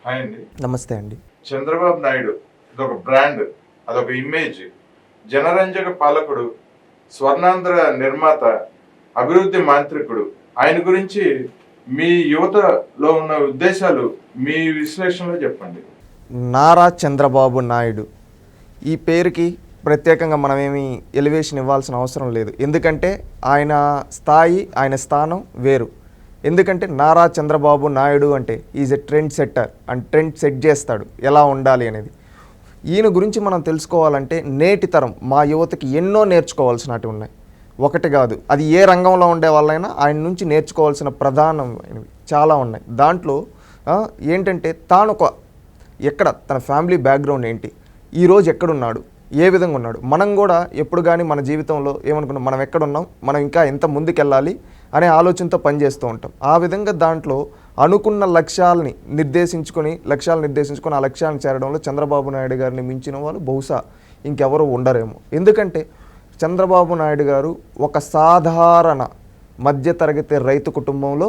Hi అండి. నమస్తే అండి. చంద్రబాబు నాయుడు ఇదొక బ్రాండ్, అదొక ఇమేజ్. జనరంజక పాలకుడు, స్వర్ణాంధ్ర నిర్మాత, అభివృద్ధి మాంత్రికుడు. ఆయన గురించి మీ యువతలో ఉన్న ఉద్దేశాలు మీ విశ్లేషణలో చెప్పండి. నారా చంద్రబాబు నాయుడు ఈ పేరుకి ప్రత్యేకంగా మనమేమి ఎలివేషన్ ఇవ్వాల్సిన అవసరం లేదు. ఎందుకంటే ఆయన స్థాయి, ఆయన స్థానం వేరు. ఎందుకంటే నారా చంద్రబాబు నాయుడు అంటే is a trend setter and trend set చేస్తాడు ఎలా ఉండాలి అనేది. ఈయన గురించి మనం తెలుసుకోవాలంటే నేటి తరం మా యువతకి ఎన్నో నేర్చుకోవాల్సినవి ఉన్నాయి. ఒకటి కాదు, అది ఏ రంగంలో ఉండే వాళ్ళైనా ఆయన నుంచి నేర్చుకోవాల్సిన ప్రధానమైనవి చాలా ఉన్నాయి. దాంట్లో ఏంటంటే తాను ఎక్కడ తన ఫ్యామిలీ బ్యాక్గ్రౌండ్ ఏంటి, ఈరోజు ఎక్కడున్నాడు, ఏ విధంగా ఉన్నాడు. మనం కూడా ఎప్పుడు కానీ మన జీవితంలో ఏమనుకున్నాం, మనం ఎక్కడున్నాం, మనం ఇంకా ఎంత ముందుకెళ్ళాలి అనే ఆలోచనతో పనిచేస్తూ ఉంటాం. ఆ విధంగా దాంట్లో అనుకున్న లక్ష్యాలను నిర్దేశించుకొని ఆ లక్ష్యాన్ని చేరడంలో చంద్రబాబు నాయుడు గారిని మించిన వాళ్ళు బహుశా ఇంకెవరు ఉండరేమో. ఎందుకంటే చంద్రబాబు నాయుడు గారు ఒక సాధారణ మధ్యతరగతి రైతు కుటుంబంలో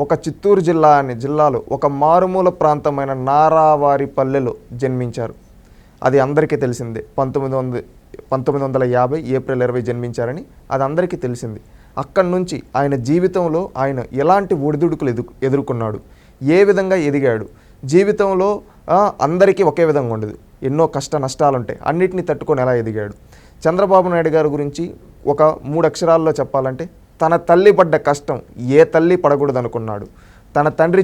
ఒక చిత్తూరు జిల్లాలో ఒక మారుమూల ప్రాంతమైన నారావారిపల్లెలో జన్మించారు. అది అందరికీ తెలిసిందే. 1950 ఏప్రిల్ 20 జన్మించారని అది అందరికీ తెలిసింది. అక్కడి నుంచి ఆయన జీవితంలో ఆయన ఎలాంటి ఒడిదుడుకులు ఎదుర్కొన్నాడు, ఏ విధంగా ఎదిగాడు. జీవితంలో అందరికీ ఒకే విధంగా ఉండదు, ఎన్నో కష్ట నష్టాలు ఉంటాయి, అన్నిటినీ తట్టుకొని ఎలా ఎదిగాడు. చంద్రబాబు నాయుడు గారి గురించి ఒక 3 అక్షరాల్లో చెప్పాలంటే, తన తల్లి పడ్డ కష్టం ఏ తల్లి పడకూడదు అనుకున్నాడు. తన తండ్రి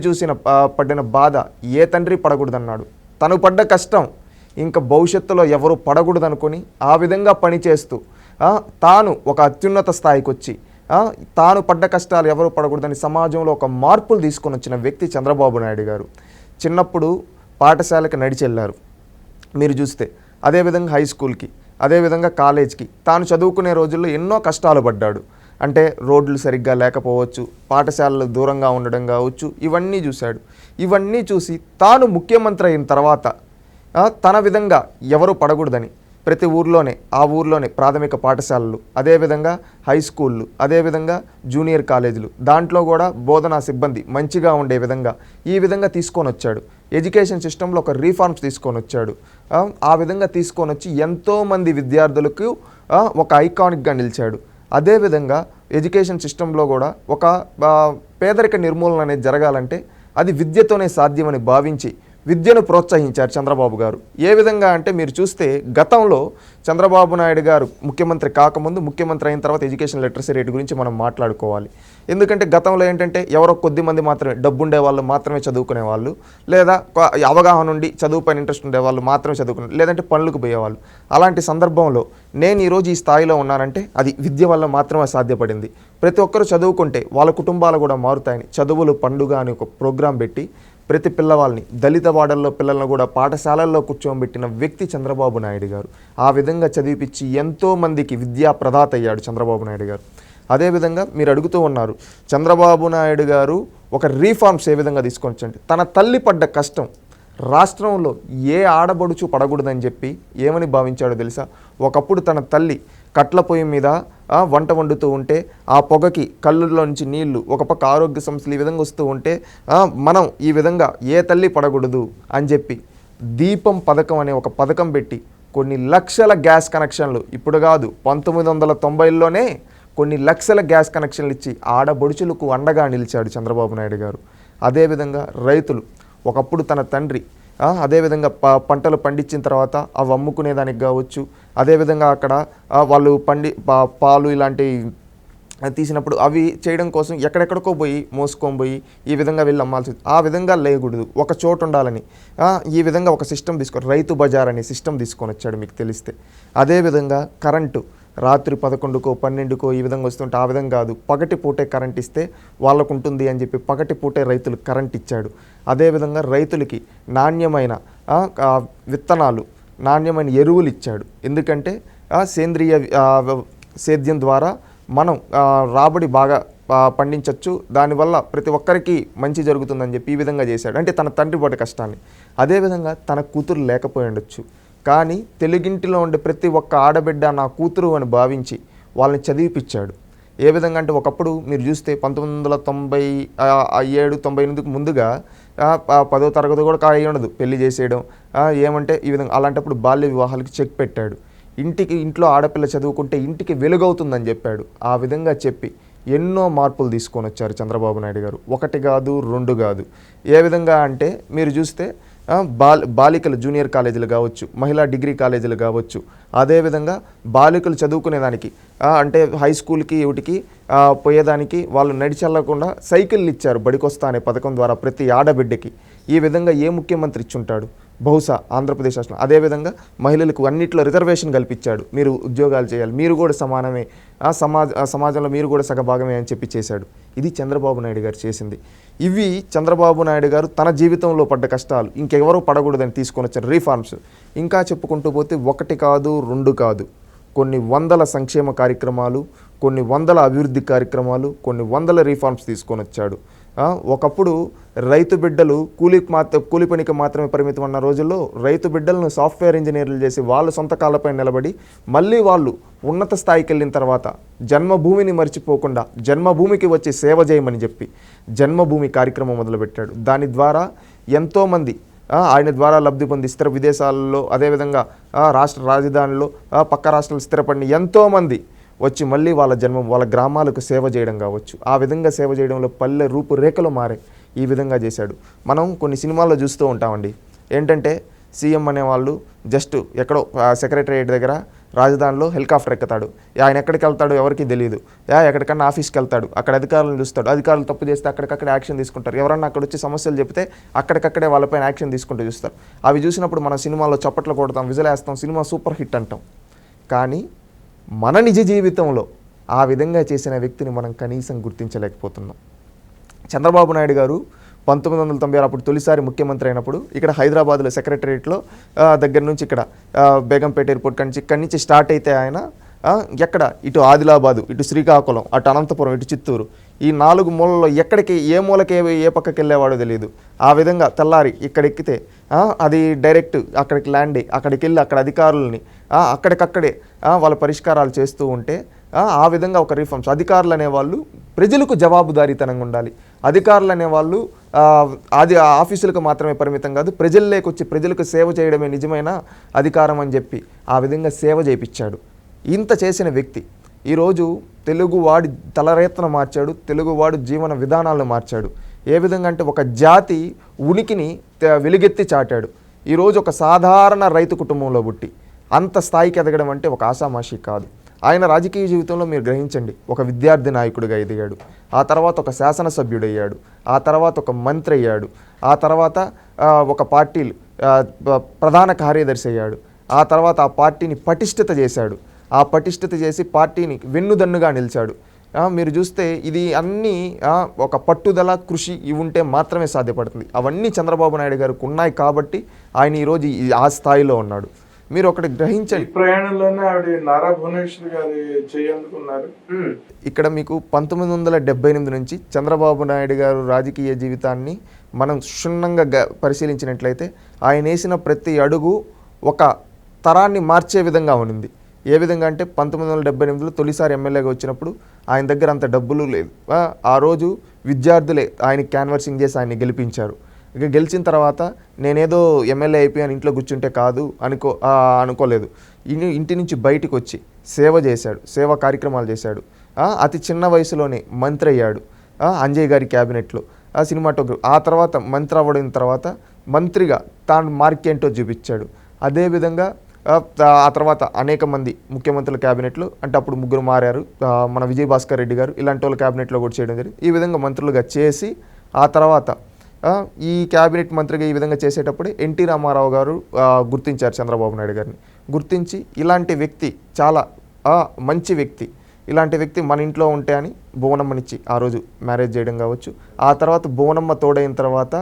పడిన బాధ ఏ తండ్రి పడకూడదన్నాడు. తను పడ్డ కష్టం ఇంకా భవిష్యత్తులో ఎవరు పడకూడదు అనుకొని ఆ విధంగా పనిచేస్తూ తాను ఒక అత్యున్నత స్థాయికి వచ్చి తాను పడ్డ కష్టాలు ఎవరు పడకూడదని సమాజంలో ఒక మార్పులు తీసుకొని వచ్చిన వ్యక్తి చంద్రబాబు నాయుడు గారు. చిన్నప్పుడు పాఠశాలకు నడిచి వెళ్ళారు మీరు చూస్తే, అదేవిధంగా హై స్కూల్కి, అదేవిధంగా కాలేజ్కి. తాను చదువుకునే రోజుల్లో ఎన్నో కష్టాలు పడ్డాడు. అంటే రోడ్లు సరిగ్గా లేకపోవచ్చు, పాఠశాలలు దూరంగా ఉండడం కావచ్చు, ఇవన్నీ చూశాడు. ఇవన్నీ చూసి తాను ముఖ్యమంత్రి అయిన తర్వాత తన విధంగా ఎవరు పడకూడదని ప్రతి ఊర్లోనే ప్రాథమిక పాఠశాలలు, అదేవిధంగా హై స్కూళ్ళు, అదేవిధంగా జూనియర్ కాలేజీలు, దాంట్లో కూడా బోధనా సిబ్బంది మంచిగా ఉండే విధంగా ఈ విధంగా తీసుకొని వచ్చాడు. ఎడ్యుకేషన్ సిస్టంలో ఒక రీఫార్మ్స్ తీసుకొని వచ్చాడు. ఆ విధంగా తీసుకొని వచ్చి ఎంతోమంది విద్యార్థులకు ఒక ఐకానిక్గా నిలిచాడు. అదేవిధంగా ఎడ్యుకేషన్ సిస్టంలో కూడా ఒక పేదరిక నిర్మూలన అనేది జరగాలంటే అది విద్యతోనే సాధ్యమని భావించి విద్యను ప్రోత్సహించారు చంద్రబాబు గారు. ఏ విధంగా అంటే మీరు చూస్తే గతంలో చంద్రబాబు నాయుడు గారు ముఖ్యమంత్రి కాకముందు, ముఖ్యమంత్రి అయిన తర్వాత ఎడ్యుకేషన్ లిటరసీ రేట్ గురించి మనం మాట్లాడుకోవాలి. ఎందుకంటే గతంలో ఏంటంటే ఎవరో కొద్ది మంది మాత్రమే, డబ్బుండే వాళ్ళు మాత్రమే చదువుకునే వాళ్ళు, లేదా అవగాహన ఉండి చదువుపైన ఇంట్రెస్ట్ ఉండే వాళ్ళు మాత్రమే చదువుకునే, లేదంటే పనులకు పోయేవాళ్ళు. అలాంటి సందర్భంలో నేను ఈరోజు ఈ స్థాయిలో ఉన్నానంటే అది విద్య వల్ల మాత్రమే సాధ్యపడింది. ప్రతి ఒక్కరు చదువుకుంటే వాళ్ళ కుటుంబాలు కూడా మారుతాయని చదువులు పండుగ అని ఒక ప్రోగ్రాం పెట్టి ప్రతి పిల్లవాళ్ళని, దళిత వాడల్లో పిల్లలను కూడా పాఠశాలల్లో కూర్చోబెట్టిన వ్యక్తి చంద్రబాబు నాయుడు గారు. ఆ విధంగా చదివిపించి ఎంతోమందికి విద్యా ప్రదాత అయ్యాడు చంద్రబాబు నాయుడు గారు. అదేవిధంగా మీరు అడుగుతూ ఉన్నారు, చంద్రబాబు నాయుడు గారు ఒక రీఫార్మ్స్ ఏ విధంగా తీసుకొని వచ్చండి. తన తల్లి పడ్డ కష్టం రాష్ట్రంలో ఏ ఆడబడుచు పడకూడదని చెప్పి ఏమని భావించాడో తెలుసా? ఒకప్పుడు తన తల్లి కట్ల పొయ్యి మీద వంట వండుతూ ఉంటే ఆ పొగకి కళ్ళులో నుంచి నీళ్లు, ఒక పక్క ఆరోగ్య సమస్యలు ఈ విధంగా వస్తూ ఉంటే మనం ఈ విధంగా ఏ తల్లి పడకూడదు అని చెప్పి దీపం పథకం అనే ఒక పథకం పెట్టి కొన్ని లక్షల గ్యాస్ కనెక్షన్లు, ఇప్పుడు కాదు 1990లోనే కొన్ని లక్షల గ్యాస్ కనెక్షన్లు ఇచ్చి ఆడబడుచులకు అండగా నిలిచాడు చంద్రబాబు నాయుడు గారు. అదేవిధంగా రైతులు, ఒకప్పుడు తన తండ్రి అదేవిధంగా పంటలు పండించిన తర్వాత అవి అమ్ముకునేదానికి కావచ్చు, అదేవిధంగా అక్కడ వాళ్ళు పాలు ఇలాంటివి తీసినప్పుడు అవి చేయడం కోసం ఎక్కడెక్కడికో మోసుకొని పోయి ఈ విధంగా వెళ్ళి అమ్మాల్సి, ఆ విధంగా లేకూడదు, ఒక చోటు ఉండాలని ఈ విధంగా ఒక సిస్టమ్ రైతు బజార్ అనే సిస్టమ్ తీసుకొని వచ్చాడు మీకు తెలిస్తే. అదేవిధంగా కరెంటు రాత్రి 11కో 12కో ఈ విధంగా వస్తుంటే ఆ విధంగా కాదు, పగటి పూటే కరెంట్ ఇస్తే వాళ్ళకు ఉంటుంది అని చెప్పి పగటి పూటే రైతులకు కరెంట్ ఇచ్చాడు. అదేవిధంగా రైతులకి నాణ్యమైన విత్తనాలు, నాణ్యమైన ఎరువులు ఇచ్చాడు. ఎందుకంటే సేంద్రియ సేద్యం ద్వారా మనం రాబడి బాగా పండించవచ్చు, దానివల్ల ప్రతి ఒక్కరికి మంచి జరుగుతుందని చెప్పి ఈ విధంగా చేశాడు. అంటే తన తండ్రి పడ్డ కష్టాన్ని. అదేవిధంగా తన కూతురు లేకపోయి ఉండొచ్చు, కానీ తెలుగింటిలో ఉండే ప్రతి ఒక్క ఆడబిడ్డ నా కూతురు అని భావించి వాళ్ళని చదివిపించాడు. ఏ విధంగా అంటే ఒకప్పుడు మీరు చూస్తే 1997-98కు ముందుగా 10వ తరగతి కూడా ఖాళీ ఉండదు, పెళ్లి చేసేయడం ఏమంటే ఈ విధంగా. అలాంటప్పుడు బాల్య వివాహాలకు చెక్ పెట్టాడు. ఇంట్లో ఆడపిల్ల చదువుకుంటే ఇంటికి వెలుగవుతుందని చెప్పాడు. ఆ విధంగా చెప్పి ఎన్నో మార్పులు తీసుకొని వచ్చారు చంద్రబాబు నాయుడు గారు. ఒకటి కాదు, రెండు కాదు. ఏ విధంగా అంటే మీరు చూస్తే బాలికలు జూనియర్ కాలేజీలు కావచ్చు, మహిళా డిగ్రీ కాలేజీలు కావచ్చు, అదేవిధంగా బాలికలు చదువుకునేదానికి అంటే హై స్కూల్కి వీటికి పోయేదానికి వాళ్ళు నడిచెళ్లకుండా సైకిళ్ళు ఇచ్చారు బడికొస్తా అనే పథకం ద్వారా ప్రతి ఆడబిడ్డకి. ఈ విధంగా ఏ ముఖ్యమంత్రి ఇచ్చుంటాడు బహుశా ఆంధ్రప్రదేశ్ రాష్ట్రం. అదేవిధంగా మహిళలకు అన్నింటిలో రిజర్వేషన్ కల్పించాడు, మీరు ఉద్యోగాలు చేయాలి, మీరు కూడా సమానమే, సమాజంలో మీరు కూడా సగభాగమే అని చెప్పి చేశాడు. ఇది చంద్రబాబు నాయుడు గారు చేసింది. ఇవి చంద్రబాబు నాయుడు గారు తన జీవితంలో పడ్డ కష్టాలు ఇంకెవరూ పడకూడదని తీసుకొని వచ్చారు రీఫార్మ్స్. ఇంకా చెప్పుకుంటూ పోతే ఒకటి కాదు, రెండు కాదు, కొన్ని వందల సంక్షేమ కార్యక్రమాలు, కొన్ని వందల అభివృద్ధి కార్యక్రమాలు, కొన్ని వందల రీఫార్మ్స్ తీసుకొని వచ్చాడు. ఒకప్పుడు రైతు బిడ్డలు కూలి పనికి మాత్రమే పరిమితం అన్న రోజుల్లో రైతు బిడ్డలను సాఫ్ట్వేర్ ఇంజనీర్లు చేసి వాళ్ళు సొంత కాళ్ళపై నిలబడి మళ్ళీ వాళ్ళు ఉన్నత స్థాయికి వెళ్ళిన తర్వాత జన్మభూమిని మర్చిపోకుండా జన్మభూమికి వచ్చి సేవ చేయమని చెప్పి జన్మభూమి కార్యక్రమం మొదలుపెట్టాడు. దాని ద్వారా ఎంతోమంది ఆయన ద్వారా లబ్ధి పొంది విదేశాలలో, అదేవిధంగా రాష్ట్ర రాజధానిలో పక్క రాష్ట్రాలు స్థిరపడిన ఎంతోమంది వచ్చి మళ్ళీ వాళ్ళ గ్రామాలకు సేవ చేయడం కావచ్చు. ఆ విధంగా సేవ చేయడంలో పల్లె రూపురేఖలు మారాయి. ఈ విధంగా చేశాడు. మనం కొన్ని సినిమాల్లో చూస్తూ ఉంటామండి. ఏంటంటే సీఎం అనేవాళ్ళు జస్ట్ ఎక్కడో సెక్రటరియట్ దగ్గర రాజధానిలో హెలికాప్టర్ ఎక్కుతాడు. ఆయన ఎక్కడికి వెళ్తాడో ఎవరికి తెలియదు. ఎక్కడికన్నా ఆఫీస్కి వెళ్తాడు, అక్కడ అధికారులను చూస్తాడు. అధికారులు తప్పు చేస్తే అక్కడికక్కడే యాక్షన్ తీసుకుంటారు. ఎవరన్నా అక్కడ వచ్చి సమస్యలు చెప్తే అక్కడికక్కడే వాళ్ళపైన యాక్షన్ తీసుకుంటూ చూస్తారు. అవి చూసినప్పుడు మన సినిమాలో చప్పట్లు కొడతాం, విజిలేస్తాం, సినిమా సూపర్ హిట్ అంటాం. కానీ మన నిజ జీవితంలో ఆ విధంగా చేసిన వ్యక్తిని మనం కనీసం గుర్తించలేకపోతున్నాం. చంద్రబాబు నాయుడు గారు 1996 అప్పుడు తొలిసారి ముఖ్యమంత్రి అయినప్పుడు ఇక్కడ హైదరాబాద్లో సెక్రటరియట్లో దగ్గర నుంచి ఇక్కడ బేగంపేట ఎయిర్పోర్ట్ ఇక్కడి నుంచి స్టార్ట్ అయితే ఆయన ఎక్కడ ఇటు ఆదిలాబాదు, ఇటు శ్రీకాకుళం, అటు అనంతపురం, ఇటు చిత్తూరు, ఈ 4 మూలల్లో ఎక్కడికి ఏ మూలకి ఏ పక్కకి వెళ్ళేవాడో తెలియదు. ఆ విధంగా తెల్లారి ఇక్కడ ఎక్కితే అది డైరెక్ట్ అక్కడికి ల్యాండ్ అయ్యి అక్కడికి వెళ్ళి అక్కడ అధికారులని అక్కడికక్కడే వాళ్ళ పరిష్కారాలు చేస్తూ ఉంటే ఆ విధంగా ఒక రిఫార్మ్స్. అధికారులు అనేవాళ్ళు ప్రజలకు జవాబుదారీతనంగా ఉండాలి. అధికారులు అనేవాళ్ళు అది ఆఫీసులకు మాత్రమే పరిమితం కాదు, ప్రజల్లోకి వచ్చి ప్రజలకు సేవ చేయడమే నిజమైన అధికారం అని చెప్పి ఆ విధంగా సేవ చేయించాడు. ఇంత చేసిన వ్యక్తి ఈరోజు తెలుగువాడి తలరేతన మార్చాడు, తెలుగువాడు జీవన విధానాలను మార్చాడు. ఏ విధంగా అంటే ఒక జాతి ఉనికిని వెలుగెత్తి చాటాడు. ఈరోజు ఒక సాధారణ రైతు కుటుంబంలో పుట్టి అంత స్థాయికి ఎదగడం అంటే ఒక ఆషామాషి కాదు. ఆయన రాజకీయ జీవితంలో మీరు గ్రహించండి, ఒక విద్యార్థి నాయకుడిగా ఎదిగాడు, ఆ తర్వాత ఒక శాసనసభ్యుడయ్యాడు, ఆ తర్వాత ఒక మంత్రి అయ్యాడు, ఆ తర్వాత ఒక పార్టీ ప్రధాన కార్యదర్శి అయ్యాడు, ఆ తర్వాత ఆ పార్టీని పటిష్టత చేశాడు, ఆ పటిష్టత చేసి పార్టీని వెన్నుదన్నుగా నిలిచాడు. మీరు చూస్తే ఇది అన్నీ ఒక పట్టుదల, కృషి ఇవి ఉంటే మాత్రమే సాధ్యపడుతుంది. అవన్నీ చంద్రబాబు నాయుడు గారికి ఉన్నాయి కాబట్టి ఆయన ఈరోజు ఆ స్థాయిలో ఉన్నాడు. మీరు ఒకటి గ్రహించండి, ప్రయాణంలోనే ఆవిడ నారా భువనేశ్వర్ గారు చేయందుకున్నారు. ఇక్కడ మీకు 1978 నుంచి చంద్రబాబు నాయుడు గారు రాజకీయ జీవితాన్ని మనం క్షుణ్ణంగా పరిశీలించినట్లయితే ఆయన వేసిన ప్రతి అడుగు ఒక తరాన్ని మార్చే విధంగా ఉంది. ఏ విధంగా అంటే 1978లో తొలిసారి ఎమ్మెల్యేగా వచ్చినప్పుడు ఆయన దగ్గర అంత డబ్బులు లేదు. ఆ రోజు విద్యార్థులే ఆయన క్యాన్వర్సింగ్ చేసి ఆయన్ని గెలిపించారు. ఇక గెలిచిన తర్వాత నేనేదో ఎమ్మెల్యే అయిపోయాను ఇంట్లో కూర్చుంటే కాదు అనుకోలేదు. ఇంటి నుంచి బయటికి వచ్చి సేవ చేశాడు, సేవా కార్యక్రమాలు చేశాడు. అతి చిన్న వయసులోనే మంత్రి అయ్యాడు, అంజయ్ గారి క్యాబినెట్లో సినిమాటోగ్రఫీ. ఆ తర్వాత మంత్రి అవ్వడిన తర్వాత మంత్రిగా తాను మార్కేంటో చూపించాడు. అదేవిధంగా ఆ తర్వాత అనేక మంది ముఖ్యమంత్రుల క్యాబినెట్లు, అంటే అప్పుడు 3 మారారు, మన విజయభాస్కర్ రెడ్డి గారు ఇలాంటి వాళ్ళ క్యాబినెట్లో కూడా చేయడం జరిగింది. ఈ విధంగా మంత్రులుగా చేసి ఆ తర్వాత ఈ క్యాబినెట్ మంత్రిగా ఈ విధంగా చేసేటప్పుడే ఎన్టీ రామారావు గారు గుర్తించారు చంద్రబాబు నాయుడు గారిని. గుర్తించి ఇలాంటి వ్యక్తి చాలా మంచి వ్యక్తి, ఇలాంటి వ్యక్తి మన ఇంట్లో ఉంటే అని భువనమ్మనిచ్చి ఆ రోజు మ్యారేజ్ చేయడం కావచ్చు. ఆ తర్వాత భువనమ్మ తోడైన తర్వాత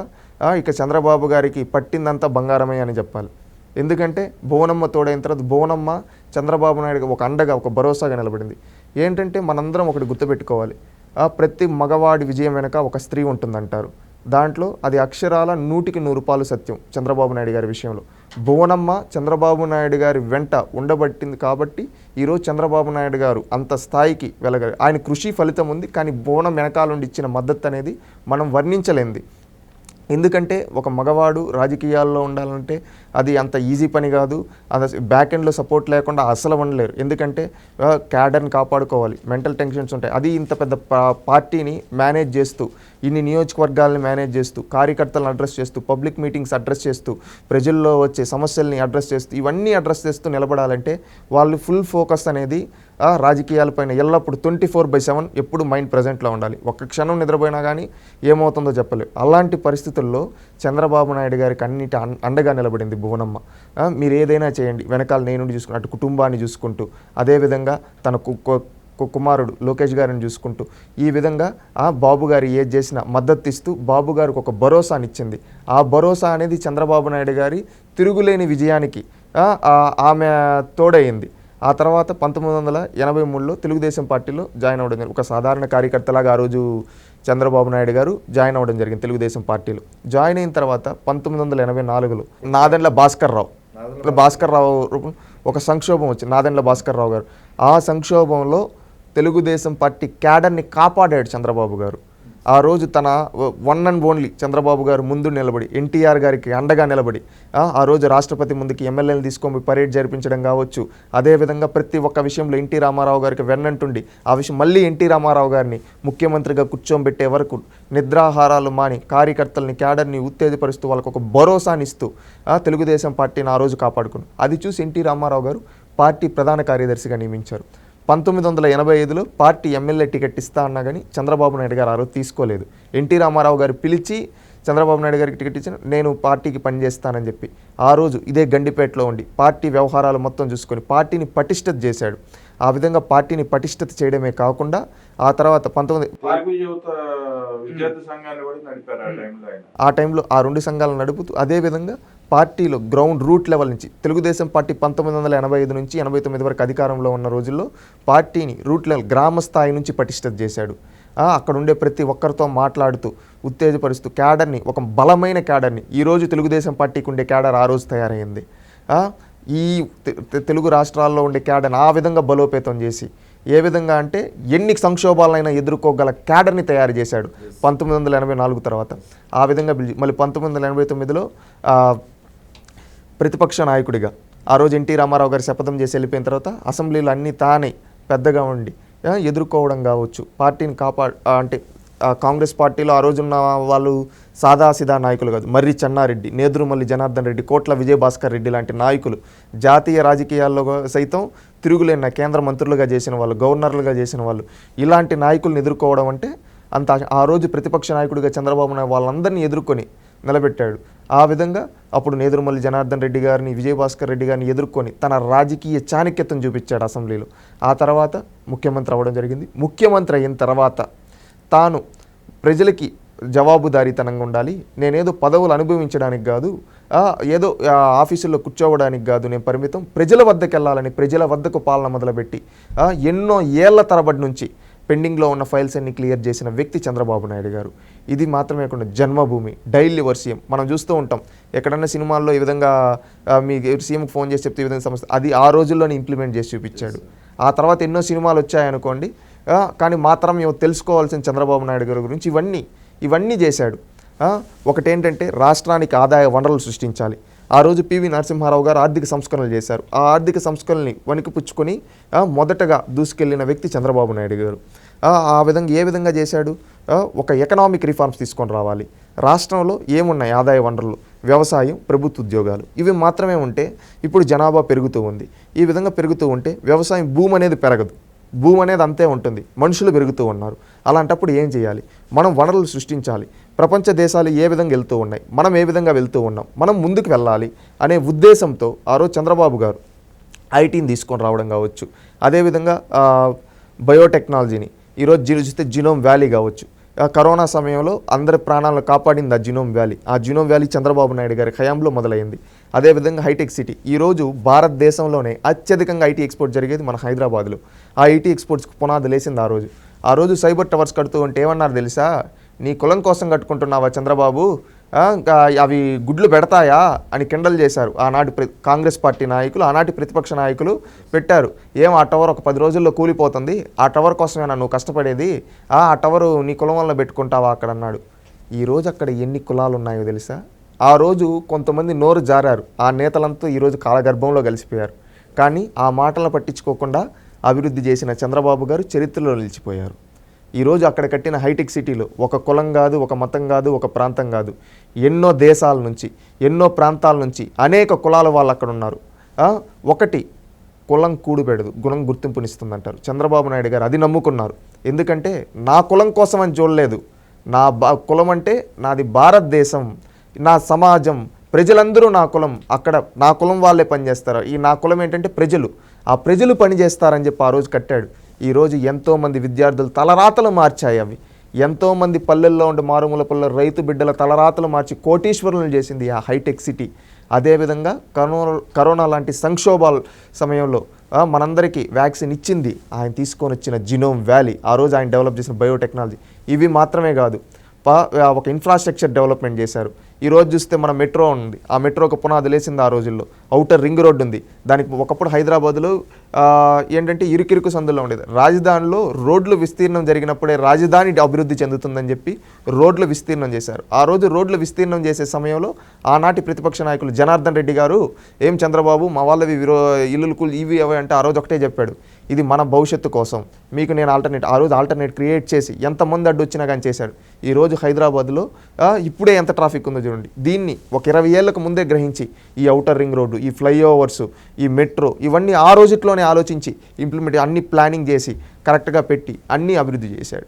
ఇక చంద్రబాబు గారికి పట్టిందంతా బంగారమే అని చెప్పాలి. ఎందుకంటే భువనమ్మ తోడైన తర్వాత భువనమ్మ చంద్రబాబు నాయుడు ఒక అండగా, ఒక భరోసాగా నిలబడింది. ఏంటంటే మనందరం ఒకటి గుర్తుపెట్టుకోవాలి, ప్రతి మగవాడి విజయం వెనక ఒక స్త్రీ ఉంటుందంటారు. దాంట్లో అది అక్షరాల 100% సత్యం చంద్రబాబు నాయుడు గారి విషయంలో. భువనమ్మ చంద్రబాబు నాయుడు గారి వెంట ఉండబట్టింది కాబట్టి ఈరోజు చంద్రబాబు నాయుడు గారు అంత స్థాయికి వెళ్ళగారు. ఆయన కృషి ఫలితం ఉంది, కానీ భువనం వెనకాల నుండి ఇచ్చిన మద్దతు అనేది మనం వర్ణించలేంది. ఎందుకంటే ఒక మగవాడు రాజకీయాల్లో ఉండాలంటే అది అంత ఈజీ పని కాదు. అది బ్యాక్ ఎండ్లో సపోర్ట్ లేకుండా అసలు ఉండలేరు. ఎందుకంటే క్యాడర్ని కాపాడుకోవాలి, మెంటల్ టెన్షన్స్ ఉంటాయి. అది ఇంత పెద్ద పార్టీని మేనేజ్ చేస్తూ, ఇన్ని నియోజకవర్గాలను మేనేజ్ చేస్తూ, కార్యకర్తలను అడ్రస్ చేస్తూ, పబ్లిక్ మీటింగ్స్ అడ్రస్ చేస్తూ, ప్రజల్లో వచ్చే సమస్యల్ని అడ్రస్ చేస్తూ, ఇవన్నీ అడ్రస్ చేస్తూ నిలబడాలంటే వాళ్ళు ఫుల్ ఫోకస్ అనేది రాజకీయాలపైన ఎల్లప్పుడు 24/7 ఎప్పుడు మైండ్ ప్రజెంట్లో ఉండాలి. ఒక్క క్షణం నిద్రపోయినా కానీ ఏమవుతుందో చెప్పలేవు. అలాంటి పరిస్థితుల్లో చంద్రబాబు నాయుడు గారికి అన్నిటి అండగా నిలబడింది భువనమ్మ. మీరు ఏదైనా చేయండి, వెనకాల నేను చూసుకుంటూ, అటు కుటుంబాన్ని చూసుకుంటూ, అదేవిధంగా తన కుమారుడు లోకేష్ గారిని చూసుకుంటూ, ఈ విధంగా బాబు గారు ఏది చేసినా మద్దతు ఇస్తూ బాబు గారికి ఒక భరోసానిచ్చింది. ఆ భరోసా అనేది చంద్రబాబు నాయుడు గారి తిరుగులేని విజయానికి ఆమె తోడయింది. ఆ తర్వాత 1983లో తెలుగుదేశం పార్టీలో జాయిన్ అవ్వడం జరిగింది. ఒక సాధారణ కార్యకర్తలాగా ఆ రోజు చంద్రబాబు నాయుడు గారు జాయిన్ అవ్వడం జరిగింది తెలుగుదేశం పార్టీలో. జాయిన్ అయిన తర్వాత 1984లో నాదెండ్ల భాస్కర్ రావు ఒక సంక్షోభం వచ్చింది. నాదెండ్ల భాస్కర్ రావు గారు ఆ సంక్షోభంలో తెలుగుదేశం పార్టీ క్యాడర్ని కాపాడాడు చంద్రబాబు గారు. ఆ రోజు తన వన్ అండ్ ఓన్లీ చంద్రబాబు గారు ముందు నిలబడి, ఎన్టీఆర్ గారికి అండగా నిలబడి, ఆ రోజు రాష్ట్రపతి ముందుకి ఎమ్మెల్యేలు తీసుకొని పరేడ్ జరిపించడం కావచ్చు, అదేవిధంగా ప్రతి ఒక్క విషయంలో ఎన్టీ రామారావు గారికి వెన్నంటుండి ఆ విషయం మళ్ళీ ఎన్టీ రామారావు గారిని ముఖ్యమంత్రిగా కూర్చోబెట్టే వరకు నిద్రాహారాలు మాని కార్యకర్తల్ని, క్యాడర్ని ఉత్తేజపరుస్తూ వాళ్ళకు ఒక భరోసాని ఇస్తూ తెలుగుదేశం పార్టీని ఆ రోజు కాపాడుకున్నారు. అది చూసి ఎన్టీ రామారావు గారు పార్టీ ప్రధాన కార్యదర్శిగా నియమించారు. 1985లో పార్టీ ఎమ్మెల్యే టికెట్ ఇస్తా అన్నా కానీ చంద్రబాబు నాయుడు గారు ఆ రోజు తీసుకోలేదు. ఎన్టీ రామారావు గారు పిలిచి చంద్రబాబు నాయుడు గారికి టికెట్ ఇచ్చిన, నేను పార్టీకి పనిచేస్తానని చెప్పి ఆ రోజు ఇదే గండిపేటలో ఉండి పార్టీ వ్యవహారాలు మొత్తం చూసుకొని పార్టీని పటిష్టత చేశాడు. ఆ విధంగా పార్టీని పటిష్టత చేయడమే కాకుండా ఆ తర్వాత ఆ టైంలో ఆ 2 సంఘాలను నడుపుతూ, అదేవిధంగా పార్టీలో గ్రౌండ్ రూట్ లెవెల్ నుంచి తెలుగుదేశం పార్టీ 1985 నుంచి 89 వరకు అధికారంలో ఉన్న రోజుల్లో పార్టీని రూట్ లెవెల్ గ్రామ స్థాయి నుంచి పటిష్టత చేశాడు. అక్కడ ఉండే ప్రతి ఒక్కరితో మాట్లాడుతూ ఉత్తేజపరుస్తూ క్యాడర్ని, ఒక బలమైన క్యాడర్ని, ఈరోజు తెలుగుదేశం పార్టీకి ఉండే క్యాడర్ ఆ రోజు తయారైంది. ఈ తెలుగు రాష్ట్రాల్లో ఉండే క్యాడర్ని ఆ విధంగా బలోపేతం చేసి, ఏ విధంగా అంటే ఎన్ని సంక్షోభాలైనా ఎదుర్కోగల క్యాడర్ని తయారు చేశాడు 1984 తర్వాత. ఆ విధంగా మళ్ళీ 1989లో ప్రతిపక్ష నాయకుడిగా ఆ రోజు ఎన్టీ రామారావు గారు శపథం చేసి వెళ్ళిపోయిన తర్వాత అసెంబ్లీలో అన్నీ తానే పెద్దగా ఉండి ఎదుర్కోవడం కావచ్చు, పార్టీని అంటే కాంగ్రెస్ పార్టీలో ఆ రోజున్న వాళ్ళు సాదాసిదా నాయకులు కాదు. మర్రి చెన్నారెడ్డి, నేదురుమల్లి జనార్దన్ రెడ్డి, కోట్ల విజయభాస్కర్ రెడ్డి లాంటి నాయకులు జాతీయ రాజకీయాల్లో సైతం తిరుగులేని కేంద్ర మంత్రులుగా చేసిన వాళ్ళు, గవర్నర్లుగా చేసిన వాళ్ళు, ఇలాంటి నాయకులను ఎదుర్కోవడం అంటే అంత. ఆ రోజు ప్రతిపక్ష నాయకుడిగా చంద్రబాబు నాయుడు వాళ్ళందరినీ ఎదుర్కొని నిలబెట్టాడు. ఆ విధంగా అప్పుడు నేదురుమల్లి జనార్దన్ రెడ్డి గారిని, విజయభాస్కర్ రెడ్డి గారిని ఎదుర్కొని తన రాజకీయ చాణక్యతను చూపించాడు అసెంబ్లీలో. ఆ తర్వాత ముఖ్యమంత్రి అవ్వడం జరిగింది. ముఖ్యమంత్రి అయిన తర్వాత తాను ప్రజలకి జవాబుదారీతనంగా ఉండాలి, నేనేదో పదవులు అనుభవించడానికి కాదు, ఏదో ఆఫీసుల్లో కూర్చోవడానికి కాదు నేను పరిమితం, ప్రజల వద్దకు వెళ్ళాలని ప్రజల వద్దకు పాలన మొదలుపెట్టి ఎన్నో ఏళ్ల తరబడి నుంచి పెండింగ్లో ఉన్న ఫైల్స్ అన్ని క్లియర్ చేసిన వ్యక్తి చంద్రబాబు నాయుడు గారు. ఇది మాత్రమే కాకుండా జన్మభూమి, డైలీ వర్షియం మనం చూస్తూ ఉంటాం. ఎక్కడన్నా సినిమాల్లో ఈ విధంగా మీ సీఎంకి ఫోన్ చేసి చెప్తే ఈ విధంగా సమస్య, అది ఆ రోజుల్లోనే ఇంప్లిమెంట్ చేసి చూపించాడు. ఆ తర్వాత ఎన్నో సినిమాలు వచ్చాయనుకోండి, కానీ మాత్రం తెలుసుకోవాల్సిన చంద్రబాబు నాయుడు గారి గురించి ఇవన్నీ చేశాడు. ఒకటేంటంటే రాష్ట్రానికి ఆదాయ వనరులు సృష్టించాలి. ఆ రోజు పివి నరసింహారావు గారు ఆర్థిక సంస్కరణలు చేశారు. ఆ ఆర్థిక సంస్కరణని వణికిపుచ్చుకొని మొదటగా దూసుకెళ్లిన వ్యక్తి చంద్రబాబు నాయుడు గారు. ఆ విధంగా ఏ విధంగా చేశాడు, ఒక ఎకనామిక్ రిఫార్మ్స్ తీసుకొని రావాలి. రాష్ట్రంలో ఏమున్నాయి ఆదాయ వనరులు, వ్యవసాయం, ప్రభుత్వ ఉద్యోగాలు, ఇవి మాత్రమే ఉంటే ఇప్పుడు జనాభా పెరుగుతూ ఉంది. ఈ విధంగా పెరుగుతూ ఉంటే వ్యవసాయం భూమి అనేది పెరగదు, భూమి అనేది అంతే ఉంటుంది, మనుషులు పెరుగుతూ ఉన్నారు. అలాంటప్పుడు ఏం చేయాలి, మనం వనరులు సృష్టించాలి. ప్రపంచ దేశాలు ఏ విధంగా వెళ్తూ ఉన్నాయి, మనం ఏ విధంగా వెళ్తూ ఉన్నాం, మనం ముందుకు వెళ్ళాలి అనే ఉద్దేశంతో ఆ రోజు చంద్రబాబు గారు ఐటీని తీసుకొని రావడం కావచ్చు, అదేవిధంగా బయోటెక్నాలజీని ఈరోజు చూస్తే జినోమ్ వ్యాలీ కావచ్చు. కరోనా సమయంలో అందరి ప్రాణాలను కాపాడింది ఆ జినోమ్ వ్యాలీ. ఆ జినోమ్ వ్యాలీ చంద్రబాబు నాయుడు గారి హయాంలో మొదలైంది. అదేవిధంగా హైటెక్ సిటీ, ఈరోజు భారతదేశంలోనే అత్యధికంగా ఐటీ ఎక్స్పోర్ట్ జరిగేది మన హైదరాబాద్లో. ఆ ఐటీ ఎక్స్పోర్ట్స్కి పునాది లేసింది ఆ రోజు. సైబర్ టవర్స్ కడుతూ ఉంటే ఏమన్నారు తెలుసా, నీ కులం కోసం కట్టుకుంటున్నావా చంద్రబాబు, ఇంకా అవి గుడ్లు పెడతాయా అని కిండల్ చేశారు ఆనాటి కాంగ్రెస్ పార్టీ నాయకులు, ఆనాటి ప్రతిపక్ష నాయకులు పెట్టారు. ఆ టవర్ ఒక 10 రోజుల్లో కూలిపోతుంది, ఆ టవర్ కోసమేనా నువ్వు కష్టపడేది, ఆ టవరు నీ కులం వల్ల పెట్టుకుంటావా అక్కడ అన్నాడు. ఈరోజు అక్కడ ఎన్ని కులాలు ఉన్నాయో తెలుసా? ఆ రోజు కొంతమంది నోరు జారారు, ఆ నేతలంతా ఈరోజు కాలగర్భంలో కలిసిపోయారు. కానీ ఆ మాటలను పట్టించుకోకుండా అభివృద్ధి చేసిన చంద్రబాబు గారు చరిత్రలో నిలిచిపోయారు. ఈరోజు అక్కడ కట్టిన హైటెక్ సిటీలో ఒక కులం కాదు, ఒక మతం కాదు, ఒక ప్రాంతం కాదు, ఎన్నో దేశాల నుంచి, ఎన్నో ప్రాంతాల నుంచి అనేక కులాల వాళ్ళు అక్కడ ఉన్నారు. ఒకటి కులం కూడుపెడదు, గుణం గుర్తింపునిస్తుందంటారు. చంద్రబాబు నాయుడు గారు అది నమ్ముకున్నారు. ఎందుకంటే నా కులం కోసం అని చూడలేదు, నా కులం అంటే నాది భారతదేశం, నా సమాజం, ప్రజలందరూ నా కులం, అక్కడ నా కులం వాళ్ళే పనిచేస్తారు, ఈ నా కులం ఏంటంటే ప్రజలు, ఆ ప్రజలు పనిచేస్తారని చెప్పి ఆ రోజు కట్టాడు. ఈరోజు ఎంతోమంది విద్యార్థులు తలరాతలు మార్చాయి అవి. ఎంతోమంది పల్లెల్లో ఉండే మారుమూల పల్లె రైతు బిడ్డల తలరాతలు మార్చి కోటీశ్వరులను చేసింది ఆ హైటెక్ సిటీ. అదేవిధంగా కరోనా లాంటి సంక్షోభాల సమయంలో మనందరికీ వ్యాక్సిన్ ఇచ్చింది ఆయన తీసుకొని వచ్చిన జినోమ్ వ్యాలీ, ఆ రోజు ఆయన డెవలప్ చేసిన బయోటెక్నాలజీ. ఇవి మాత్రమే కాదు, ఒక ఇన్ఫ్రాస్ట్రక్చర్ డెవలప్మెంట్ చేశారు. ఈరోజు చూస్తే మన మెట్రో ఉంది, ఆ మెట్రోకి పునాది లేసింది ఆ రోజుల్లో. ఔటర్ రింగ్ రోడ్డు ఉంది, దానికి ఒకప్పుడు హైదరాబాద్లో ఏంటంటే ఇరుకిరుకు సందులో ఉండేది. రాజధానిలో రోడ్లు విస్తీర్ణం జరిగినప్పుడే రాజధాని అభివృద్ధి చెందుతుందని చెప్పి రోడ్లు విస్తీర్ణం చేశారు. ఆ రోజు రోడ్లు విస్తీర్ణం చేసే సమయంలో ఆనాటి ప్రతిపక్ష నాయకులు జనార్దన్ రెడ్డి గారు, ఏం చంద్రబాబు మా వాళ్ళవి ఇల్లులు ఇవి అవి అంటే ఆ రోజు ఒకటే చెప్పాడు, ఇది మన భవిష్యత్తు కోసం, మీకు నేను ఆ రోజు ఆల్టర్నేట్ క్రియేట్ చేసి ఎంతమంది అడ్డు వచ్చినా కానీ చేశాడు. ఈరోజు హైదరాబాద్లో ఇప్పుడే ఎంత ట్రాఫిక్ ఉందో చూడండి. దీన్ని ఒక 20 ఏళ్లకు ముందే గ్రహించి ఈ ఔటర్ రింగ్ రోడ్డు, ఈ ఫ్లైఓవర్స్, ఈ మెట్రో, ఇవన్నీ ఆ రోజుట్లోనే ఆలోచించి ఇంప్లిమెంట్ అన్ని ప్లానింగ్ చేసి కరెక్ట్గా పెట్టి అన్నీ అభివృద్ధి చేశాడు.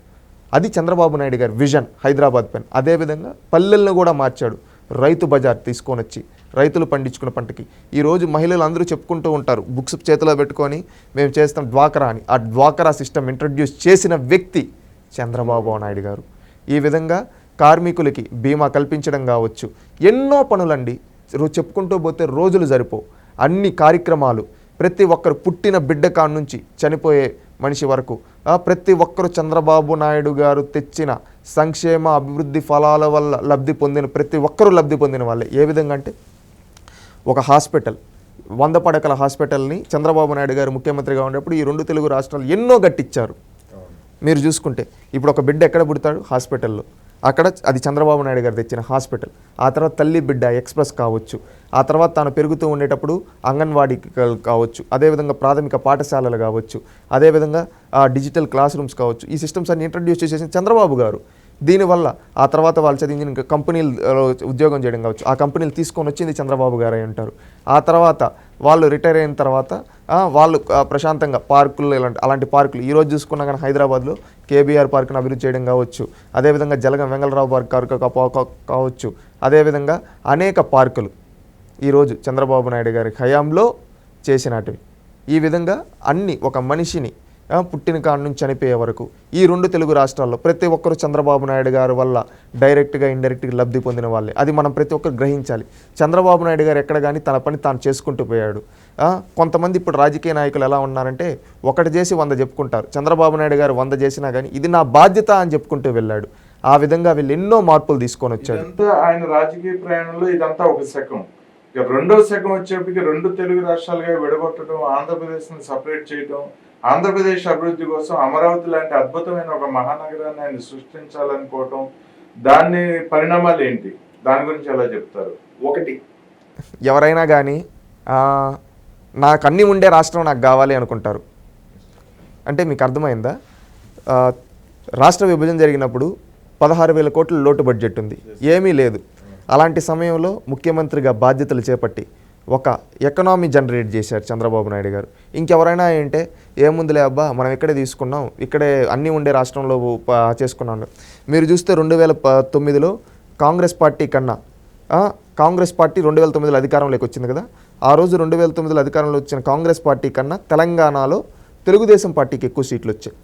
అది చంద్రబాబు నాయుడు గారి విజన్ హైదరాబాద్ పైన. అదేవిధంగా పల్లెలను కూడా మార్చాడు. రైతు బజార్ తీసుకొని వచ్చి రైతులు పండించుకున్న పంటకి ఈరోజు మహిళలు అందరూ చెప్పుకుంటూ ఉంటారు, బుక్స్ చేతిలో పెట్టుకొని మేము చేస్తాం డ్వాకరా అని. ఆ డ్వాకరా సిస్టమ్ ఇంట్రడ్యూస్ చేసిన వ్యక్తి చంద్రబాబు నాయుడు గారు. ఈ విధంగా కార్మికులకి బీమా కల్పించడం కావచ్చు, ఎన్నో పనులండి, చెప్పుకుంటూ పోతే రోజులు సరిపోవు. అన్ని కార్యక్రమాలు, ప్రతి ఒక్కరు పుట్టిన బిడ్డ కాడ నుంచి చనిపోయే మనిషి వరకు ప్రతి ఒక్కరు చంద్రబాబు నాయుడు గారు తెచ్చిన సంక్షేమ అభివృద్ధి ఫలాల వల్ల లబ్ధి పొందిన ప్రతి ఒక్కరూ లబ్ధి పొందిన వాళ్ళే. ఏ విధంగా అంటే ఒక హాస్పిటల్, 100 పడకల హాస్పిటల్ని చంద్రబాబు నాయుడు గారు ముఖ్యమంత్రిగా ఉన్నప్పుడు ఈ 2 తెలుగు రాష్ట్రాలు ఎన్నో గట్టించారు. మీరు చూసుకుంటే ఇప్పుడు ఒక బిడ్డ ఎక్కడ పుడతాడు? హాస్పిటల్లో. అక్కడ అది చంద్రబాబు నాయుడు గారు తెచ్చిన హాస్పిటల్. ఆ తర్వాత తల్లి బిడ్డ ఎక్స్ప్రెస్ కావచ్చు, ఆ తర్వాత తాను పెరుగుతూ ఉండేటప్పుడు అంగన్వాడీ కావచ్చు, అదేవిధంగా ప్రాథమిక పాఠశాలలు కావచ్చు, అదేవిధంగా డిజిటల్ క్లాస్ రూమ్స్ కావచ్చు. ఈ సిస్టమ్స్ అన్ని ఇంట్రడ్యూస్ చేసిన చంద్రబాబు గారు. దీనివల్ల ఆ తర్వాత వాళ్ళు చదివిన కంపెనీలు ఉద్యోగం చేయడం కావచ్చు, ఆ కంపెనీలు తీసుకొని వచ్చింది చంద్రబాబు గారు అయి ఉంటారు. ఆ తర్వాత వాళ్ళు రిటైర్ అయిన తర్వాత వాళ్ళు ప్రశాంతంగా పార్కులు అలాంటి పార్కులు ఈరోజు చూసుకున్నా కానీ హైదరాబాద్లో కేబీఆర్ పార్క్ను అభివృద్ధి చేయడం కావచ్చు, అదేవిధంగా జలగం వెంగళరావు పార్క్ కావచ్చు, అదేవిధంగా అనేక పార్కులు ఈరోజు చంద్రబాబు నాయుడు గారి హయాంలో చేసినటివి. ఈ విధంగా అన్ని ఒక మనిషిని పుట్టిన కాడి నుంచి చనిపోయే వరకు ఈ 2 తెలుగు రాష్ట్రాల్లో ప్రతి ఒక్కరు చంద్రబాబు నాయుడు గారు వల్ల డైరెక్ట్గా ఇండైరెక్ట్గా లబ్ధి పొందిన వాళ్ళే. అది మనం ప్రతి ఒక్కరు గ్రహించాలి. చంద్రబాబు నాయుడు గారు ఎక్కడ కానీ తన పని తాను చేసుకుంటూ పోయాడు. కొంతమంది ఇప్పుడు రాజకీయ నాయకులు ఎలా ఉన్నారంటే ఒకటి చేసి 100 చెప్పుకుంటారు. చంద్రబాబు నాయుడు గారు 100 చేసినా కానీ ఇది నా బాధ్యత అని చెప్పుకుంటూ వెళ్ళాడు. ఆ విధంగా వీళ్ళు ఎన్నో మార్పులు తీసుకొని వచ్చాడు. ఆయన రాజకీయ ప్రయాణంలో ఇదంతా ఒక శకం. ఇక రెండో శకం వచ్చేప్పటికి 2 తెలుగు రాష్ట్రాలుగా విడగొట్టడం, ఆంధ్రప్రదేశ్ని సపరేట్ చేయడం, ఆంధ్రప్రదేశ్ అభివృద్ధి కోసం అమరావతి లాంటి అద్భుతమైన ఒక మహానగరాన్ని ఆయన సృష్టించాలనుకోవటం, దాని పరిణామాలు ఏంటి? దాని గురించి ఎలా చెప్తారు? ఒకటి, ఎవరైనా కానీ నాకు అన్నీ ఉండే రాష్ట్రం నాకు కావాలి అనుకుంటారు. అంటే మీకు అర్థమైందా? రాష్ట్ర విభజన జరిగినప్పుడు 16,000 కోట్ల లోటు బడ్జెట్ ఉంది, ఏమీ లేదు. అలాంటి సమయంలో ముఖ్యమంత్రిగా బాధ్యతలు చేపట్టి ఒక ఎకనామీ జనరేట్ చేశారు చంద్రబాబు నాయుడు గారు. ఇంకెవరైనా ఏంటంటే ఏముందిలే అబ్బా మనం ఇక్కడే తీసుకున్నాం, ఇక్కడే అన్నీ ఉండే రాష్ట్రంలో చేసుకున్నాం. మీరు చూస్తే 2009లో కాంగ్రెస్ పార్టీ కన్నా కాంగ్రెస్ పార్టీ 2009లో అధికారంలోకి వచ్చింది కదా. ఆ రోజు 2009లో అధికారంలో వచ్చిన కాంగ్రెస్ పార్టీ కన్నా తెలంగాణలో తెలుగుదేశం పార్టీకి ఎక్కువ సీట్లు వచ్చాయి.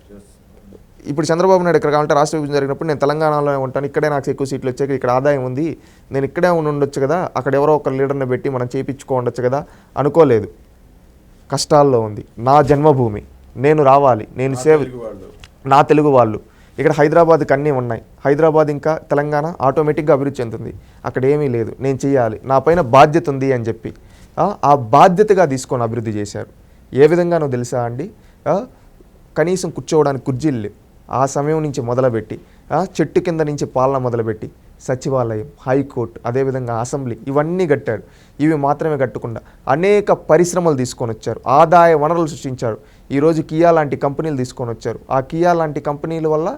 ఇప్పుడు చంద్రబాబు నాయుడు ఇక్కడ కావాలంటే రాష్ట్ర విభజన జరిగినప్పుడు నేను తెలంగాణలో ఉంటాను, ఇక్కడే నాకు ఎక్కువ సీట్లు వచ్చాయి, ఇక్కడ ఆదాయం ఉంది, నేను ఇక్కడే ఉండొచ్చు కదా, అక్కడ ఎవరో ఒక లీడర్ని పెట్టి మనం చేయించుకోవచ్చు కదా అనుకోలేదు. కష్టాల్లో ఉంది, నా జన్మభూమి, నేను రావాలి, నేను సేవ, నా తెలుగు వాళ్ళు ఇక్కడ హైదరాబాద్కి అన్నీ ఉన్నాయి, హైదరాబాద్ ఇంకా తెలంగాణ ఆటోమేటిక్గా అభివృద్ధి చెందుతుంది, అక్కడ ఏమీ లేదు, నేను చేయాలి, నా పైన బాధ్యత ఉంది అని చెప్పి ఆ బాధ్యతగా తీసుకొని అభివృద్ధి చేశారు. ఏ విధంగానో తెలుసా అండి, కనీసం కూర్చోవడానికి కుర్చీలు లేవు. ఆ సమయం నుంచి మొదలుపెట్టి చెట్టు కింద నుంచి పాలన మొదలుపెట్టి సచివాలయం, హైకోర్టు, అదేవిధంగా అసెంబ్లీ ఇవన్నీ కట్టారు. ఇవి మాత్రమే కట్టకుండా అనేక పరిశ్రమలు తీసుకొని వచ్చారు, ఆదాయ వనరులు సృష్టించారు. ఈరోజు కియా లాంటి కంపెనీలు తీసుకొని వచ్చారు. ఆ కియా లాంటి కంపెనీల వల్ల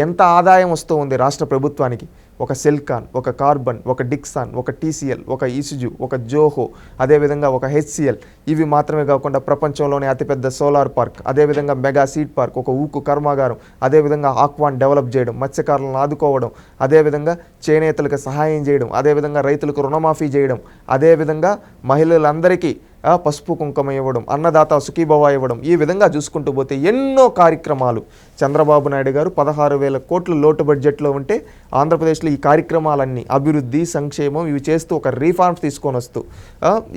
ఎంత ఆదాయం వస్తూ ఉంది రాష్ట్ర ప్రభుత్వానికి. ఒక సెల్కాన్, ఒక కార్బన్, ఒక డిక్సాన్, ఒక టీసీఎల్, ఒక ఇసుజు, ఒక జోహో, అదేవిధంగా ఒక హెచ్సిఎల్. ఇవి మాత్రమే కాకుండా ప్రపంచంలోనే అతిపెద్ద సోలార్ పార్క్, అదేవిధంగా మెగా సీడ్ పార్క్, ఒక ఉక్కు కర్మాగారం, అదేవిధంగా ఆక్వాన్ డెవలప్ చేయడం, మత్స్యకారులను ఆదుకోవడం, అదేవిధంగా చేనేతలకు సహాయం చేయడం, అదేవిధంగా రైతులకు రుణమాఫీ చేయడం, అదేవిధంగా మహిళలందరికీ పసుపు కుంకుమ ఇవ్వడం, అన్నదాత సుఖీభవ ఇవ్వడం. ఈ విధంగా చూసుకుంటూ పోతే ఎన్నో కార్యక్రమాలు చంద్రబాబు నాయుడు గారు 16,000 కోట్ల లోటు బడ్జెట్లో ఉంటే ఆంధ్రప్రదేశ్లో ఈ కార్యక్రమాలన్నీ అభివృద్ధి, సంక్షేమం ఇవి చేస్తూ ఒక రీఫార్మ్స్ తీసుకొని వస్తూ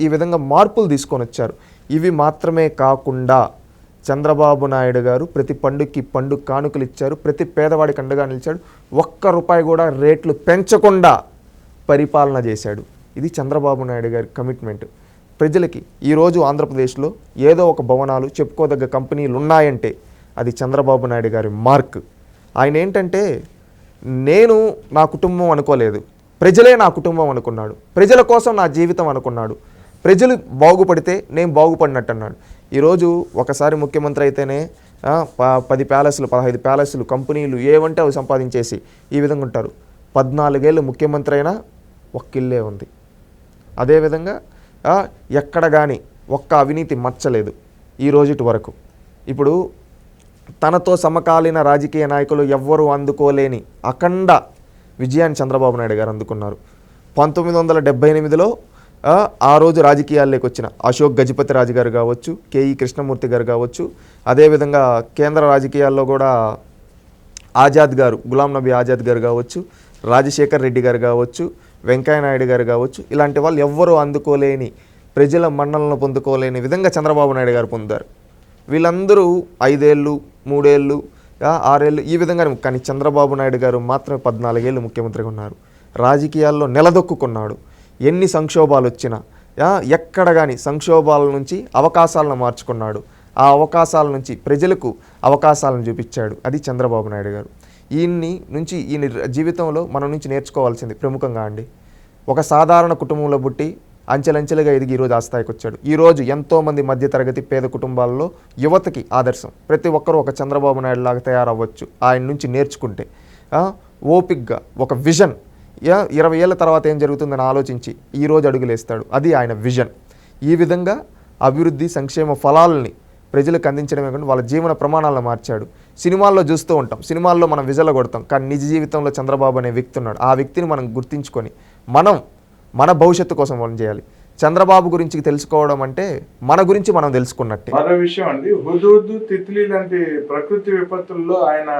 ఈ విధంగా మార్పులు తీసుకొని వచ్చారు. ఇవి మాత్రమే కాకుండా చంద్రబాబు నాయుడు గారు ప్రతి పండుగకి పండుగ కానుకలు ఇచ్చారు, ప్రతి పేదవాడికి అండగా నిలిచాడు. ₹1 కూడా రేట్లు పెంచకుండా పరిపాలన చేశాడు. ఇది చంద్రబాబు నాయుడు గారి కమిట్మెంట్. ప్రజలకి ఈరోజు ఆంధ్రప్రదేశ్లో ఏదో ఒక భవనాలు, చెప్పుకోదగ్గ కంపెనీలు ఉన్నాయంటే అది చంద్రబాబు నాయుడు గారి మార్క్. ఆయన ఏంటంటే, నేను నా కుటుంబం అనుకోలేదు, ప్రజలే నా కుటుంబం అనుకున్నాడు, ప్రజల కోసం నా జీవితం అనుకున్నాడు, ప్రజలు బాగుపడితే నేను బాగుపడినట్టు అన్నాడు. ఈరోజు ఒకసారి ముఖ్యమంత్రి అయితేనే 10 ప్యాలెస్లు, 15 ప్యాలెస్లు, కంపెనీలు ఏవంటే అవి సంపాదించేసి ఈ విధంగా ఉంటారు. 14 ఏళ్ళు ముఖ్యమంత్రి అయినా ఒక్క ఇల్లే ఉంది. అదేవిధంగా ఎక్కడ కానీ ఒక్క అవినీతి మచ్చలేదు ఈ రోజుటి వరకు. ఇప్పుడు తనతో సమకాలీన రాజకీయ నాయకులు ఎవ్వరూ అందుకోలేని అఖండ విజయాన్ని చంద్రబాబు నాయుడు గారు అందుకున్నారు. 1978లో ఆ రోజు రాజకీయాల్లోకి వచ్చిన అశోక్ గజపతి రాజు గారు కావచ్చు, కేఈ కృష్ణమూర్తి గారు కావచ్చు, అదేవిధంగా కేంద్ర రాజకీయాల్లో కూడా ఆజాద్ గారు, గులాం నబీ ఆజాద్ గారు కావచ్చు, రాజశేఖర్ రెడ్డి గారు కావచ్చు, వెంకయ్యనాయుడు గారు కావచ్చు, ఇలాంటి వాళ్ళు ఎవ్వరూ అందుకోలేని, ప్రజల మన్నలను పొందుకోలేని విధంగా చంద్రబాబు నాయుడు గారు పొందారు. వీళ్ళందరూ 5 ఏళ్ళు, 3 ఏళ్ళు, 6 ఏళ్ళు ఈ విధంగా. కానీ చంద్రబాబు నాయుడు గారు మాత్రమే 14 ఏళ్ళు ముఖ్యమంత్రిగా ఉన్నారు. రాజకీయాల్లో నిలదొక్కున్నాడు. ఎన్ని సంక్షోభాలు వచ్చినా ఎక్కడ కానీ సంక్షోభాల నుంచి అవకాశాలను మార్చుకున్నాడు. ఆ అవకాశాల నుంచి ప్రజలకు అవకాశాలను చూపించాడు. అది చంద్రబాబు నాయుడు గారు. ఈయన జీవితంలో మనం నుంచి నేర్చుకోవాల్సింది ప్రముఖంగా అండి, ఒక సాధారణ కుటుంబంలో పుట్టి అంచెలంచెలుగా ఎదిగి ఈరోజు ఆ స్థాయికి వచ్చాడు. ఈరోజు ఎంతోమంది మధ్యతరగతి పేద కుటుంబాల్లో యువతకి ఆదర్శం. ప్రతి ఒక్కరూ ఒక చంద్రబాబు నాయుడు లాగా తయారవ్వచ్చు ఆయన నుంచి నేర్చుకుంటే. ఓపిక్గా ఒక విజన్, 20 ఏళ్ళ తర్వాత ఏం జరుగుతుందని ఆలోచించి ఈరోజు అడుగులేస్తాడు. అది ఆయన విజన్. ఈ విధంగా అభివృద్ధి, సంక్షేమ ఫలాలని ప్రజలకు అందించడమే కాకుండా వాళ్ళ జీవన ప్రమాణాలను మార్చాడు. సినిమాల్లో చూస్తూ ఉంటాం, సినిమాల్లో మనం విజల కొడతాం, కానీ నిజ జీవితంలో చంద్రబాబు అనే వ్యక్తి ఉన్నాడు. ఆ వ్యక్తిని మనం గుర్తించుకొని మన భవిష్యత్తు కోసం మనం చేయాలి. చంద్రబాబు గురించి తెలుసుకోవడం అంటే మన గురించి మనం తెలుసుకున్నట్టే. మరో విషయం అండి, హుదూద్, తిత్లీ లాంటి ప్రకృతి విపత్తుల్లో ఆయన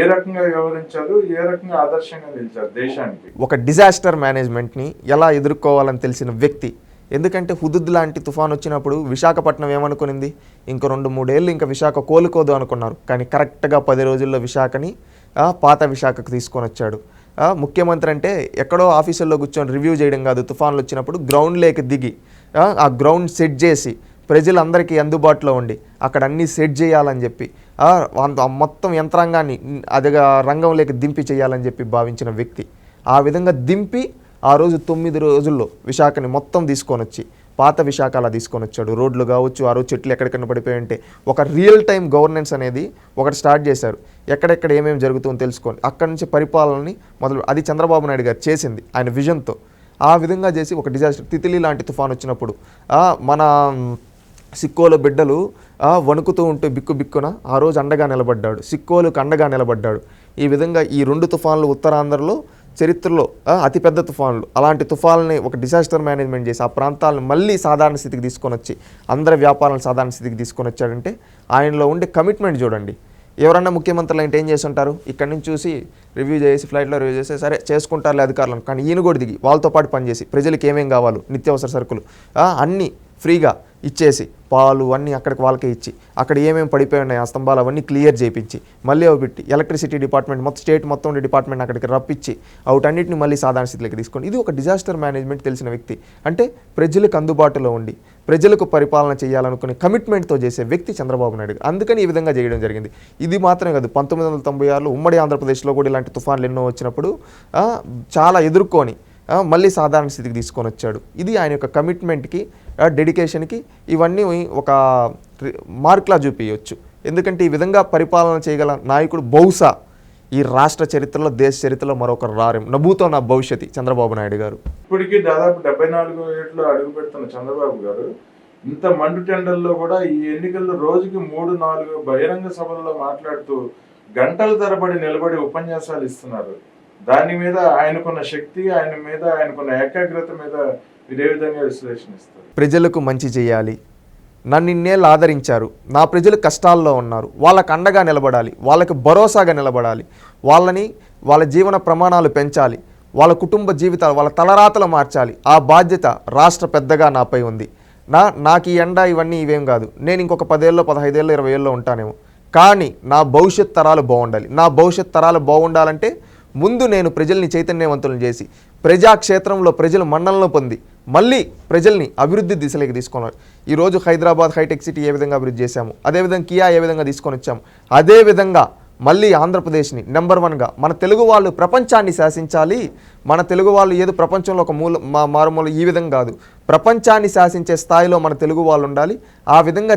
ఏ రకంగా వ్యవహరించారు, ఏ రకంగా ఆదర్శంగా నిలిచారు దేశానికి? ఒక డిజాస్టర్ మేనేజ్మెంట్ని ఎలా ఎదుర్కోవాలని తెలిసిన వ్యక్తి. ఎందుకంటే హుదూద్ లాంటి తుఫాన్ వచ్చినప్పుడు విశాఖపట్నం ఏమనుకునింది, ఇంకో 2-3 ఏళ్ళు ఇంకా విశాఖ కోలుకోదు అనుకున్నారు. కానీ కరెక్ట్గా 10 రోజుల్లో విశాఖని పాత విశాఖకు తీసుకొని వచ్చాడు. ముఖ్యమంత్రి అంటే ఎక్కడో ఆఫీసుల్లో కూర్చొని రివ్యూ చేయడం కాదు, తుఫాన్లు వచ్చినప్పుడు గ్రౌండ్లోకి దిగి ఆ గ్రౌండ్ సెట్ చేసి ప్రజలందరికీ అందుబాటులో ఉండి అక్కడ అన్నీ సెట్ చేయాలని చెప్పి మొత్తం యంత్రాంగాన్ని అదిగా రంగంలోకి దింపి చేయాలని చెప్పి భావించిన వ్యక్తి. ఆ విధంగా దింపి ఆ రోజు 9 రోజుల్లో విశాఖని మొత్తం తీసుకొని వచ్చి పాత విశాఖ అలా తీసుకొని వచ్చాడు. రోడ్లు కావచ్చు, ఆ రోజు చెట్లు ఎక్కడికన్నా పడిపోయి ఉంటే ఒక రియల్ టైం గవర్నెన్స్ అనేది ఒకటి స్టార్ట్ చేశారు. ఎక్కడెక్కడ ఏమేమి జరుగుతుందో తెలుసుకోండి, అక్కడి నుంచి పరిపాలనని మొదలు. అది చంద్రబాబు నాయుడు గారు చేసింది ఆయన విజన్తో. ఆ విధంగా చేసి ఒక డిజాస్టర్, తిత్లీ లాంటి తుఫాన్ వచ్చినప్పుడు మన సిక్కోలు బిడ్డలు వణుకుతూ ఉంటే బిక్కున ఆ రోజు అండగా నిలబడ్డాడు, సిక్కోలుకు అండగా నిలబడ్డాడు. ఈ విధంగా ఈ 2 తుఫాన్లు ఉత్తరాంధ్రలో చరిత్రలో అతిపెద్ద తుఫాన్లు. అలాంటి తుఫాన్లని ఒక డిజాస్టర్ మేనేజ్మెంట్ చేసి ఆ ప్రాంతాలను మళ్ళీ సాధారణ స్థితికి తీసుకొని వచ్చి అందరి వ్యాపారాలను సాధారణ స్థితికి తీసుకొని వచ్చాడంటే ఆయనలో ఉండే కమిట్మెంట్ చూడండి. ఎవరన్నా ముఖ్యమంత్రులు అంటే ఏం చేసి ఉంటారు, ఇక్కడి నుంచి చూసి రివ్యూ చేసి ఫ్లైట్లో రివ్యూ చేసి సరే చేసుకుంటారులే అధికారులను. కానీ ఈయన కూడా దిగి వాళ్ళతో పాటు పనిచేసి ప్రజలకు ఏమేం కావాలో నిత్యావసర సరుకులు అన్నీ ఫ్రీగా ఇచ్చేసి పాలు అన్నీ అక్కడికి వాళ్ళకే ఇచ్చి అక్కడ ఏమేమి పడిపోయి ఉన్నాయి ఆ స్తంభాలు అవన్నీ క్లియర్ చేయించి మళ్ళీ అవి పెట్టి ఎలక్ట్రిసిటీ డిపార్ట్మెంట్ మొత్తం స్టేట్ మొత్తం ఉండే డిపార్ట్మెంట్ అక్కడికి రప్పించి వాటన్నిటిని మళ్ళీ సాధారణ స్థితిలోకి తీసుకోండి. ఇది ఒక డిజాస్టర్ మేనేజ్మెంట్ తెలిసిన వ్యక్తి. అంటే ప్రజలకు అందుబాటులో ఉండి ప్రజలకు పరిపాలన చేయాలనుకునే కమిట్మెంట్తో చేసే వ్యక్తి చంద్రబాబు నాయుడు. అందుకని ఈ విధంగా చేయడం జరిగింది. ఇది మాత్రమే కాదు, 1996లో ఉమ్మడి ఆంధ్రప్రదేశ్లో కూడా ఇలాంటి తుఫాన్లు ఎన్నో వచ్చినప్పుడు చాలా ఎదుర్కొని మళ్ళీ సాధారణ స్థితికి తీసుకొని వచ్చాడు. ఇది ఆయన యొక్క కమిట్మెంట్కి, డెడికేషన్కి ఇవన్నీ ఒక మార్క్లా చూపించవచ్చు. ఎందుకంటే ఈ విధంగా పరిపాలన చేయగల నాయకుడు బహుశా ఈ రాష్ట్ర చరిత్రలో, దేశ చరిత్రలో మరొకరు రారేం. నభూతో నా భవిష్యత్తు చంద్రబాబు నాయుడు గారు. ఇప్పటికీ దాదాపు 74 ఏళ్ళు అడుగు పెడుతున్న చంద్రబాబు గారు ఇంత మండు టెండర్లో కూడా ఈ ఎన్నికల్లో రోజుకి 3-4 బహిరంగ సభల్లో మాట్లాడుతూ గంటల తరబడి నిలబడి ఉపన్యాసాలు ఇస్తున్నారు. దాని మీద ఆయనకున్న శక్తి, ఆయన మీద ఆయనకున్న ఏకాగ్రత మీద ఇదే విధంగా విశ్లేషణ ఇస్తారు. ప్రజలకు మంచి చేయాలి, నన్ను ఇన్నేళ్ళు ఆదరించారు, నా ప్రజలు కష్టాల్లో ఉన్నారు, వాళ్ళకు అండగా నిలబడాలి, వాళ్ళకి భరోసాగా నిలబడాలి, వాళ్ళ జీవన ప్రమాణాలు పెంచాలి, వాళ్ళ కుటుంబ జీవితాలు, వాళ్ళ తలరాతలు మార్చాలి. ఆ బాధ్యత రాష్ట్ర పెద్దగా నాపై ఉంది. నాకు ఈ ఎండ ఇవన్నీ ఇవేం కాదు. నేను ఇంకొక 10 ఏళ్ళలో, 15 ఏళ్ళలో, 20 ఏళ్ళలో ఉంటానేమో, కానీ నా భవిష్యత్ తరాలు బాగుండాలి. నా భవిష్యత్ తరాలు బాగుండాలంటే ముందు నేను ప్రజల్ని చైతన్యవంతులను చేసి ప్రజాక్షేత్రంలో ప్రజలు మన్నలను పొంది మళ్ళీ ప్రజల్ని అభివృద్ధి దిశలోకి తీసుకోవాలి. ఈరోజు హైదరాబాద్ హైటెక్ సిటీ ఏ విధంగా అభివృద్ధి చేశాము, అదేవిధంగా కియా ఏ విధంగా తీసుకొని వచ్చాము, అదేవిధంగా మళ్ళీ ఆంధ్రప్రదేశ్ని నెంబర్ 1గా మన తెలుగు వాళ్ళు ప్రపంచాన్ని శాసించాలి. మన తెలుగు వాళ్ళు ఏదో ప్రపంచంలో ఒక మారుమూల ఈ విధంగా కాదు, ప్రపంచాన్ని శాసించే స్థాయిలో మన తెలుగు వాళ్ళు ఉండాలి. ఆ విధంగా